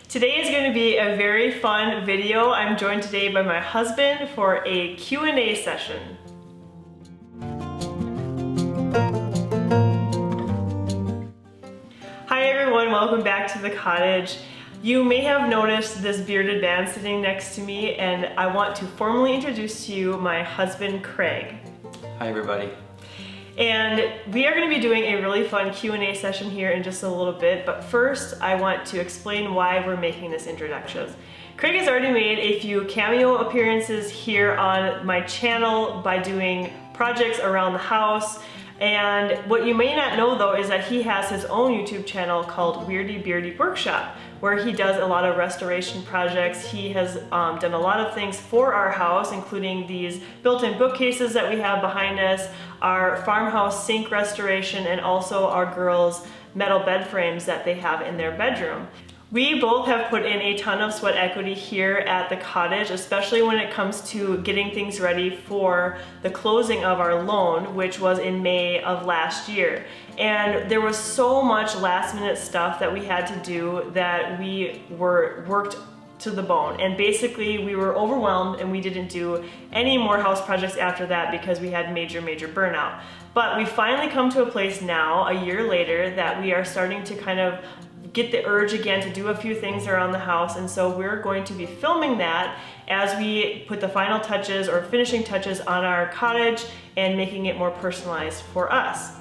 Today is going to be a very fun video. I'm joined today by my husband for a Q&A session. Hi everyone, welcome back to the cottage. You may have noticed this bearded man sitting next to me, and I want to formally introduce to you my husband, Craig. Hi everybody. And we are going to be doing a really fun Q&A session here in just a little bit, but first I want to explain why we're making this introduction. Craig has already made a few cameo appearances here on my channel by doing projects around the house. And what you may not know though is that he has his own YouTube channel called Weirdy Beardy Workshop, where he does a lot of restoration projects. He has done a lot of things for our house, including these built-in bookcases that we have behind us, our farmhouse sink restoration, and also our girls' metal bed frames that they have in their bedroom. We both have put in a ton of sweat equity here at the cottage, especially when it comes to getting things ready for the closing of our loan, which was in May of last year. And there was so much last minute stuff that we had to do that we were worked to the bone. And basically we were overwhelmed and we didn't do any more house projects after that because we had major burnout. But we finally come to a place now, a year later, that we are starting to kind of get the urge again to do a few things around the house, and so we're going to be filming that as we put the final touches or finishing touches on our cottage and making it more personalized for us.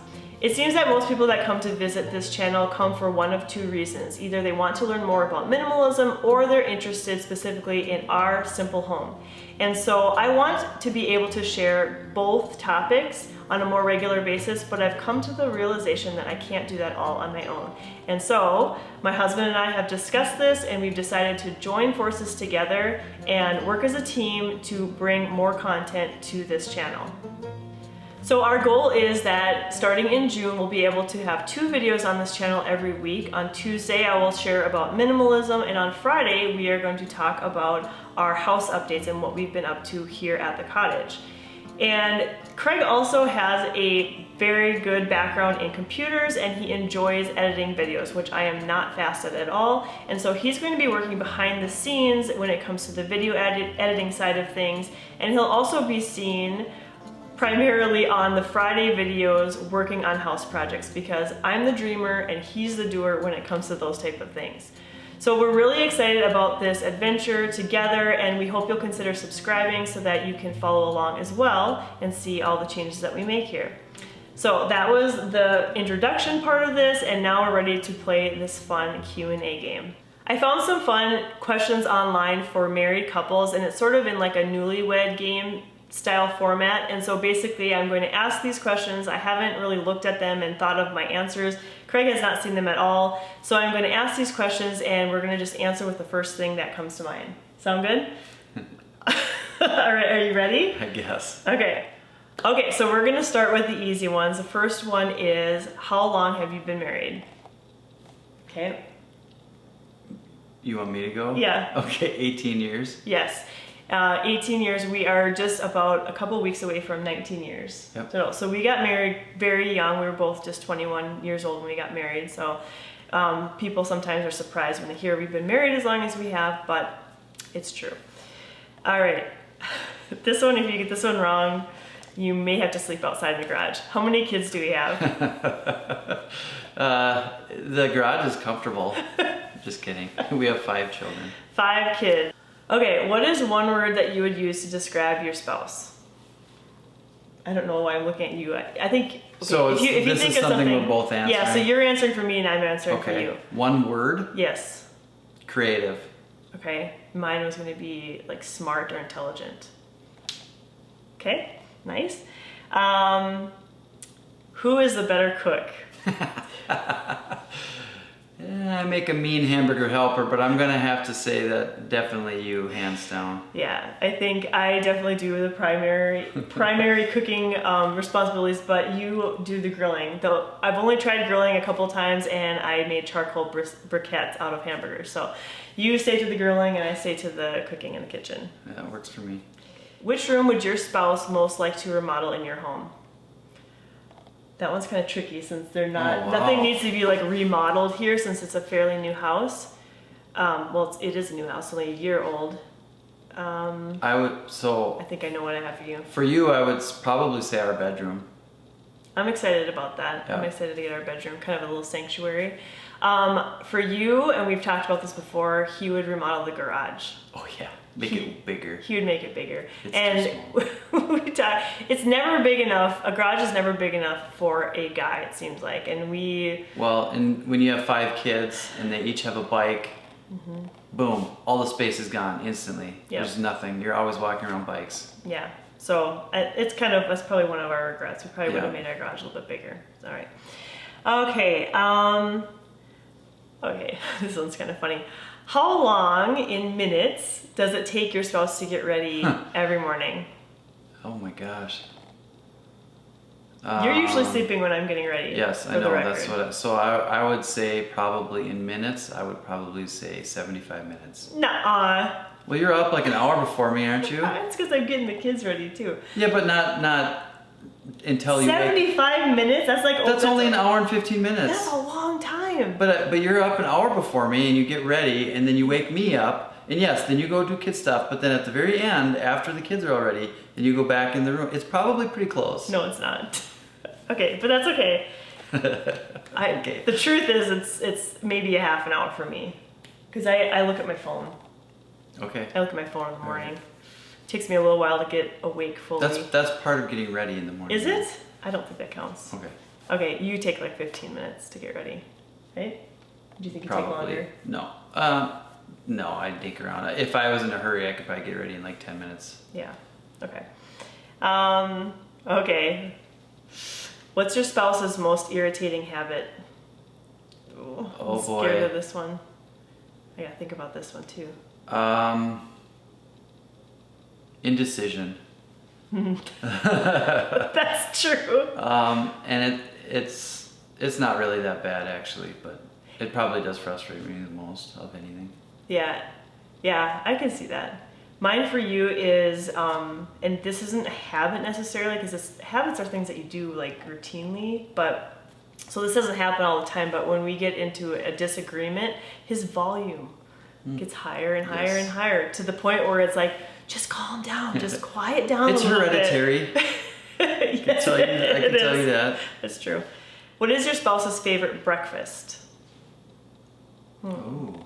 It seems that most people that come to visit this channel come for one of two reasons. Either they want to learn more about minimalism or they're interested specifically in our simple home. And so I want to be able to share both topics on a more regular basis, but I've come to the realization that I can't do that all on my own. And so my husband and I have discussed this, and we've decided to join forces together and work as a team to bring more content to this channel. So our goal is that starting in June, we'll be able to have 2 videos on this channel every week. On Tuesday, I will share about minimalism, and on Friday, we are going to talk about our house updates and what we've been up to here at the cottage. And Craig also has a very good background in computers, and he enjoys editing videos, which I am not fast at all. And so he's going to be working behind the scenes when it comes to the video editing side of things, and he'll also be seen primarily on the Friday videos working on house projects, because I'm the dreamer and he's the doer when it comes to those type of things. So we're really excited about this adventure together, and we hope you'll consider subscribing so that you can follow along as well and see all the changes that we make here. So that was the introduction part of this, and now we're ready to play this fun Q&A game. I found some fun questions online for married couples, and it's sort of in like a newlywed game style format. And so basically I'm going to ask these questions. I haven't really looked at them and thought of my answers. Craig has not seen them at all. So I'm going to ask these questions and we're going to just answer with the first thing that comes to mind. Sound good? All right, are you ready? I guess. Okay, so we're going to start with the easy ones. The first one is, how long have you been married? Okay. You want me to go? Yeah. Okay, 18 years. Yes. 18 years. We are just about a couple weeks away from 19 years. Yep. So we got married very young. We were both just 21 years old when we got married. So people sometimes are surprised when they hear we've been married as long as we have, but it's true. All right. This one, if you get this one wrong, you may have to sleep outside in the garage. How many kids do we have? The garage is comfortable. Just kidding. We have 5 children. 5 kids. Okay, what is one word that you would use to describe your spouse? I don't know why I'm looking at you. I think, okay, so if you this think is of something we're both answering? Yeah, so you're answering for me and I'm answering for you. One word? Yes. Creative. Okay, mine was going to be like smart or intelligent. Okay, nice. Who is the better cook? I make a mean hamburger helper, but I'm gonna have to say that definitely you, hands down. Yeah, I think I definitely do the primary cooking responsibilities, but you do the grilling. Though I've only tried grilling a couple times, and I made charcoal briquettes out of hamburgers. So you stay to the grilling, and I stay to the cooking in the kitchen. Yeah, that works for me. Which room would your spouse most like to remodel in your home? That one's kind of tricky since they're not, nothing needs to be like remodeled here since it's a fairly new house. Well, it is a new house, only a year old. I think I know what I have for you. For you, I would probably say our bedroom. I'm excited about that. Yeah. I'm excited to get our bedroom, kind of a little sanctuary. For you, and we've talked about this before, he would remodel the garage. Oh yeah, make it bigger. He would make it bigger. It's too small. It's never big enough. A garage is never big enough for a guy, it seems like. And when you have 5 kids and they each have a bike, boom, all the space is gone instantly. Yep. There's nothing. You're always walking around bikes. Yeah. So that's probably one of our regrets. We probably would have made our garage a little bit bigger. All right. Okay. Okay. This one's kind of funny. How long in minutes does it take your spouse to get ready every morning? Oh my gosh. You're usually sleeping when I'm getting ready. Yes, I know. So I would say probably in minutes. I would probably say 75 minutes. Nuh-uh. Well, you're up like an hour before me, aren't you? It's because I'm getting the kids ready too. Yeah, but not until you 75 minutes? That's only an hour and 15 minutes. That's a long time. But you're up an hour before me and you get ready and then you wake me up and yes, then you go do kid stuff. But then at the very end, after the kids are all ready, then you go back in the room. It's probably pretty close. No, it's not. Okay, but that's okay. Okay. The truth is, it's maybe a half an hour for me, because I look at my phone. Okay. I look at my phone in the morning. It takes me a little while to get awake fully. That's part of getting ready in the morning. Is it? I don't think that counts. Okay. Okay, you take like 15 minutes to get ready, right? Do you think you take longer? No. No, I'd dig around. If I was in a hurry, I could probably get ready in like 10 minutes. Yeah. Okay. Okay. What's your spouse's most irritating habit? Ooh, Oh I'm boy. scared of this one. I gotta think about this one too. Indecision. That's true. And it's not really that bad actually, but it probably does frustrate me the most of anything. Yeah, I can see that. Mine for you is, and this isn't a habit necessarily, because habits are things that you do like routinely, but, so this doesn't happen all the time, but when we get into a disagreement, his volume gets higher and higher and higher, to the point where it's like, just calm down, just quiet down It's a little hereditary. bit. Yes, I can tell you that. That's true. What is your spouse's favorite breakfast? Oh.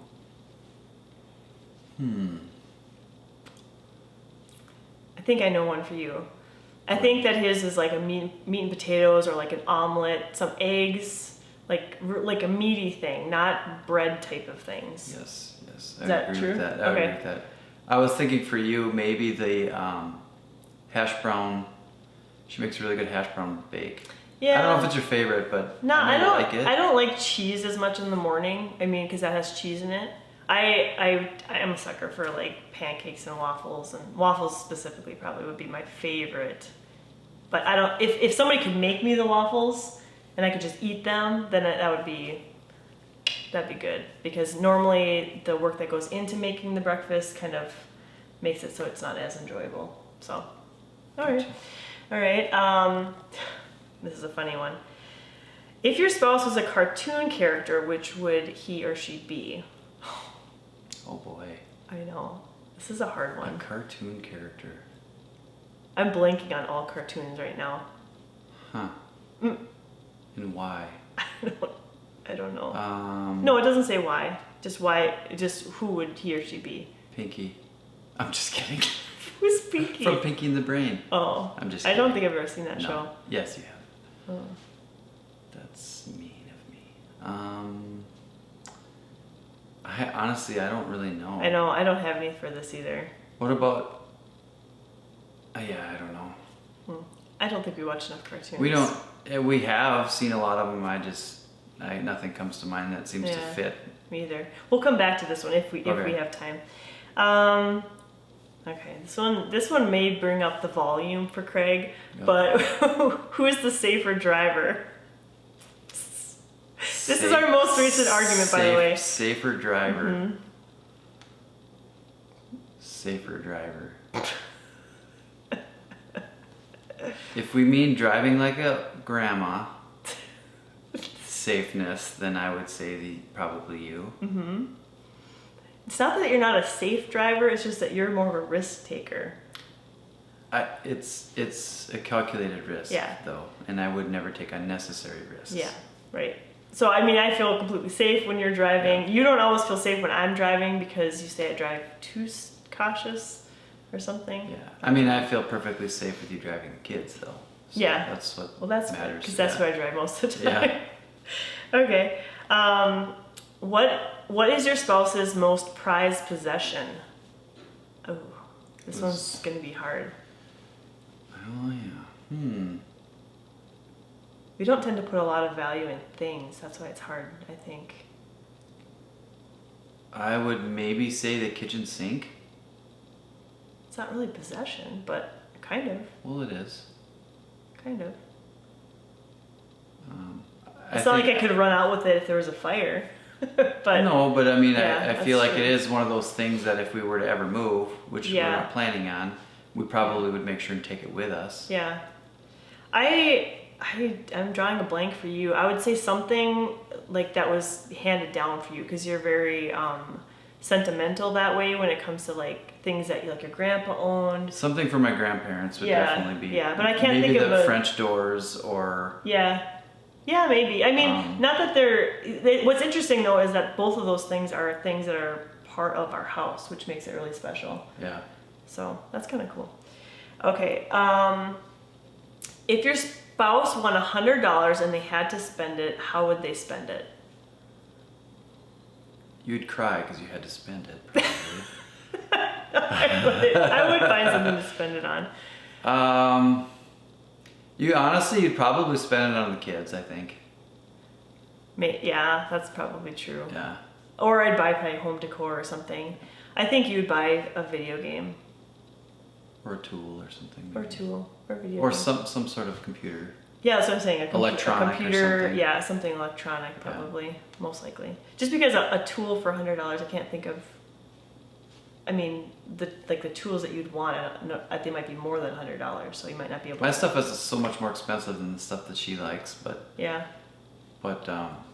I think I know one for you. I think that his is like a meat and potatoes, or like an omelet, some eggs, like a meaty thing, not bread type of things. Yes. Is that true? With that. I agree with that. I was thinking for you, maybe the hash brown. She makes a really good hash brown bake. Yeah. I don't know if it's your favorite, but No, I know don't you like it. I don't like cheese as much in the morning. I mean, because that has cheese in it. I am a sucker for like pancakes and waffles specifically probably would be my favorite. But I don't. If somebody could make me the waffles and I could just eat them, then that'd be good. Because normally the work that goes into making the breakfast kind of makes it so it's not as enjoyable. So, all right. This is a funny one. If your spouse was a cartoon character, which would he or she be? Oh boy. I know. This is a hard one. A cartoon character. I'm blanking on all cartoons right now. Huh. And why? I don't know. Um, No, it doesn't say why. Just why. Just who would he or she be? Pinky. I'm just kidding. Who's Pinky? From Pinky and the Brain. Oh. I'm just I don't kidding. think I've ever seen that No. show. Yes, you have. Oh. That's mean of me. Honestly, I don't really know. I know. I don't have any for this either. What about? Yeah, I don't know. I don't think we watch enough cartoons. We don't. We have seen a lot of them. Nothing comes to mind that seems to fit. Me either. We'll come back to this one if we have time. Okay, this one may bring up the volume for Craig, but who is the safer driver? This is our most recent argument, by the way. Safer driver. Safer driver. If we mean driving like a grandma, safeness, then I would say probably you. It's not that you're not a safe driver, it's just that you're more of a risk taker. It's a calculated risk, though, and I would never take unnecessary risks. Yeah, right. So, I mean, I feel completely safe when you're driving. Yeah. You don't always feel safe when I'm driving because you say I drive too cautious or something. Yeah, I mean, I feel perfectly safe with you driving the kids, though. So yeah. That's what that's matters. Because that's who I drive most of the time. Yeah. Okay. What is your spouse's most prized possession? Oh, this one's going to be hard. Oh, yeah. We don't tend to put a lot of value in things. That's why it's hard, I think. I would maybe say the kitchen sink. It's not really possession, but kind of. Well, it is. Kind of. It's not like I could run out with it if there was a fire. But no, but I mean, yeah, I feel like it is one of those things that if we were to ever move, which we're not planning on, we probably would make sure and take it with us. Yeah. I'm drawing a blank for you. I would say something like that was handed down for you because you're very sentimental that way when it comes to like things that like your grandpa owned. Something from my grandparents would definitely be. Yeah, but I can't think of maybe the French doors or. Yeah, maybe. I mean, not that what's interesting though is that both of those things are things that are part of our house, which makes it really special. Yeah. So that's kind of cool. Okay. If your spouse won $100 and they had to spend it, how would they spend it? You'd cry because you had to spend it, probably. I would find something to spend it on. You'd probably spend it on the kids, I think. Yeah, that's probably true. Yeah. Or I'd buy probably home decor or something. I think you'd buy a video game. Or a tool or something. Maybe. Or a tool. Or video or game. some sort of computer. Yeah, that's what I'm saying. Electronic a computer, or something. Yeah, something electronic probably, most likely. Just because a tool for $100, I can't think of. I mean, the tools that you'd want, they might be more than $100, so you might not be able. My stuff is so much more expensive than the stuff that she likes, but. Yeah. But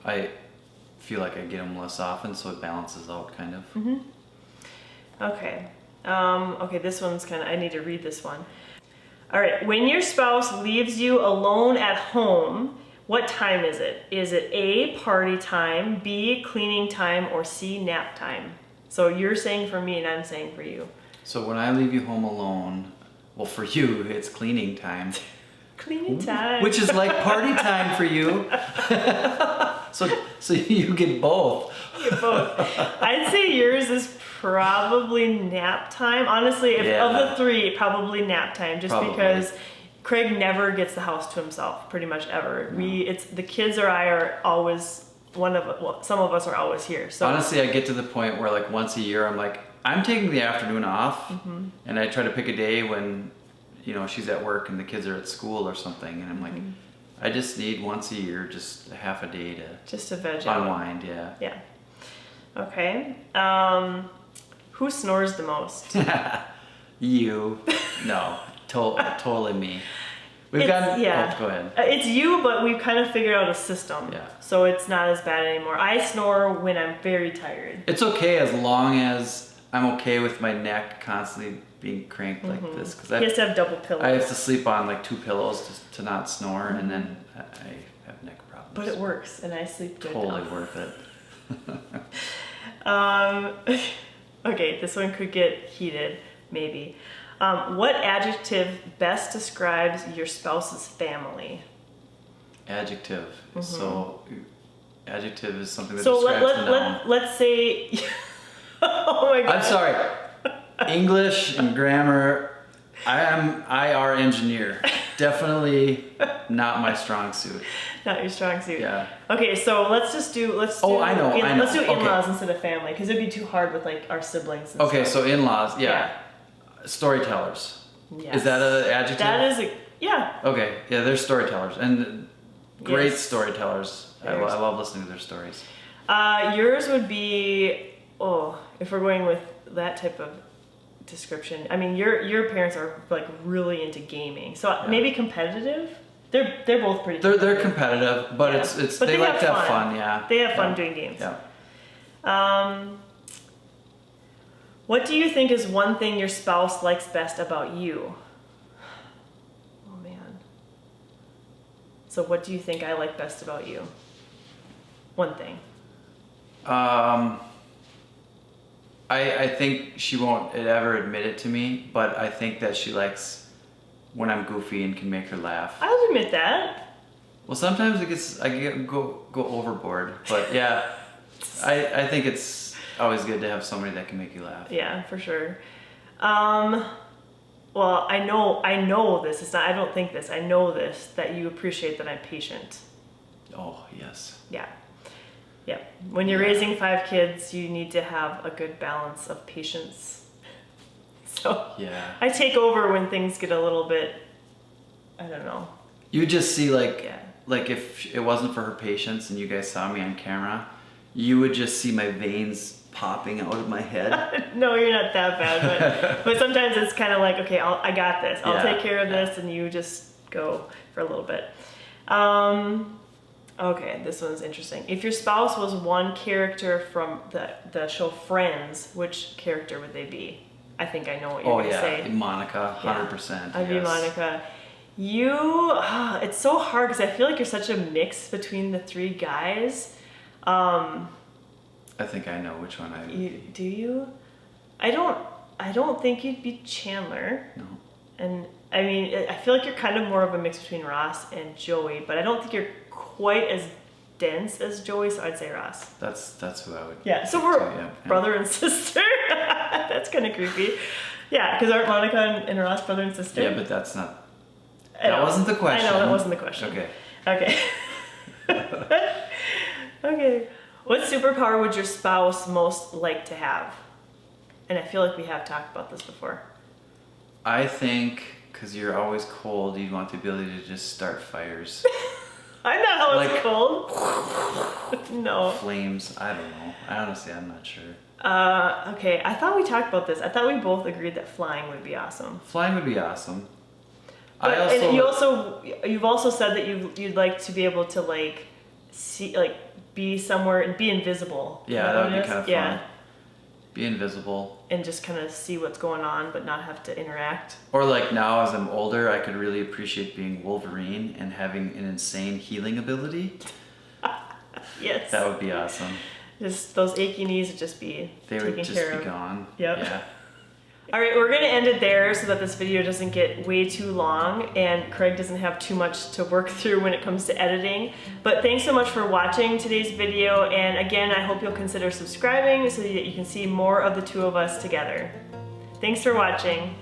I feel like I get them less often, so it balances out, kind of. Mm-hmm. Okay. Okay, this one's kind of. I need to read this one. All right, when your spouse leaves you alone at home, what time is it? Is it A, party time, B, cleaning time, or C, nap time? So you're saying for me and I'm saying for you. So when I leave you home alone, well, for you, it's cleaning time. Cleaning time. Which is like party time for you. So you get both. You get both. I'd say yours is probably nap time. Honestly, of the three, probably nap time. Just because Craig never gets the house to himself, pretty much ever. No. The kids or I are always some of us are always here. So honestly, I get to the point where like once a year, I'm like, I'm taking the afternoon off, and I try to pick a day when, she's at work and the kids are at school or something, and I'm like, I just need once a year, just a half a day to veg unwind. out. Yeah. Okay. Who snores the most? You. No, totally me. Go ahead. It's you, but we've kind of figured out a system. Yeah. So it's not as bad anymore. I snore when I'm very tired. It's okay as long as I'm okay with my neck constantly being cranked like this. Cause he has to have double pillows. I have to sleep on like 2 pillows to not snore, and then I have neck problems. But it works, and I sleep good. Totally worth it. Okay, this one could get heated, maybe. What adjective best describes your spouse's family? Adjective. So, adjective is something that describes the noun. Let's say. Oh my God. I'm sorry. English and grammar. I am IR engineer. Definitely not my strong suit. Not your strong suit. Yeah. Okay, so let's do. I know. Let's do in-laws instead of family, because it'd be too hard with like our siblings. And okay, stuff. so in-laws. Yeah. Storytellers. Yes. Is that an adjective? That is yeah. Okay, yeah, they're storytellers, and great storytellers. I love listening to their stories. Yours would be, if we're going with that type of description, I mean, your parents are like really into gaming, so maybe competitive. They're both pretty. They're competitive, but but they like to have fun. Yeah, they have fun doing games. Yeah. What do you think is one thing your spouse likes best about you? Oh man. So what do you think I like best about you? One thing. I think she won't ever admit it to me, but I think that she likes when I'm goofy and can make her laugh. I'll admit that. Well, sometimes go overboard, but yeah, I think it's always good to have somebody that can make you laugh. Yeah, for sure. Well, I know this. It's not. I don't think this. I know this, that you appreciate that I'm patient. Oh yes. Yeah. Yeah. When you're raising 5 kids, you need to have a good balance of patience. So yeah, I take over when things get a little bit, I don't know. You just see like Yeah. like if it wasn't for her patience and you guys saw me on camera, you would just see my veins popping out of my head. No, you're not that bad, but sometimes it's kind of like, okay, I got this. I'll take care of this, and you just go for a little bit. Okay, this one's interesting. If your spouse was one character from the show Friends, which character would they be? I think I know what you're going to say. Monica, 100%. I'd be Monica. It's so hard because I feel like you're such a mix between the 3 guys. I think I know which one I would be. Do you? I don't think you'd be Chandler. No. And I mean, I feel like you're kind of more of a mix between Ross and Joey, but I don't think you're quite as dense as Joey, so I'd say Ross. That's who I would. Yeah, so we're brother and sister. That's kind of creepy. Yeah, because aren't Monica and Ross brother and sister? Yeah, but that's not. That wasn't the question. I know, that wasn't the question. Okay. Okay. What superpower would your spouse most like to have? And I feel like we have talked about this before. I think, because you're always cold, you'd want the ability to just start fires. I'm not always cold. No. Flames, I don't know. I'm not sure. Okay, I thought we talked about this. I thought we both agreed that flying would be awesome. Flying would be awesome. And you've also said that you'd like to be able to like see, like be somewhere and be invisible. Yeah, that would be kind of fun. Yeah. Be invisible. And just kind of see what's going on, but not have to interact. Or like now, as I'm older, I could really appreciate being Wolverine and having an insane healing ability. Yes. That would be awesome. Just those achy knees would just be taken care of. They would just be gone. Yep. Yeah. All right, we're gonna end it there so that this video doesn't get way too long and Craig doesn't have too much to work through when it comes to editing. But thanks so much for watching today's video, and again, I hope you'll consider subscribing so that you can see more of the 2 of us together. Thanks for watching.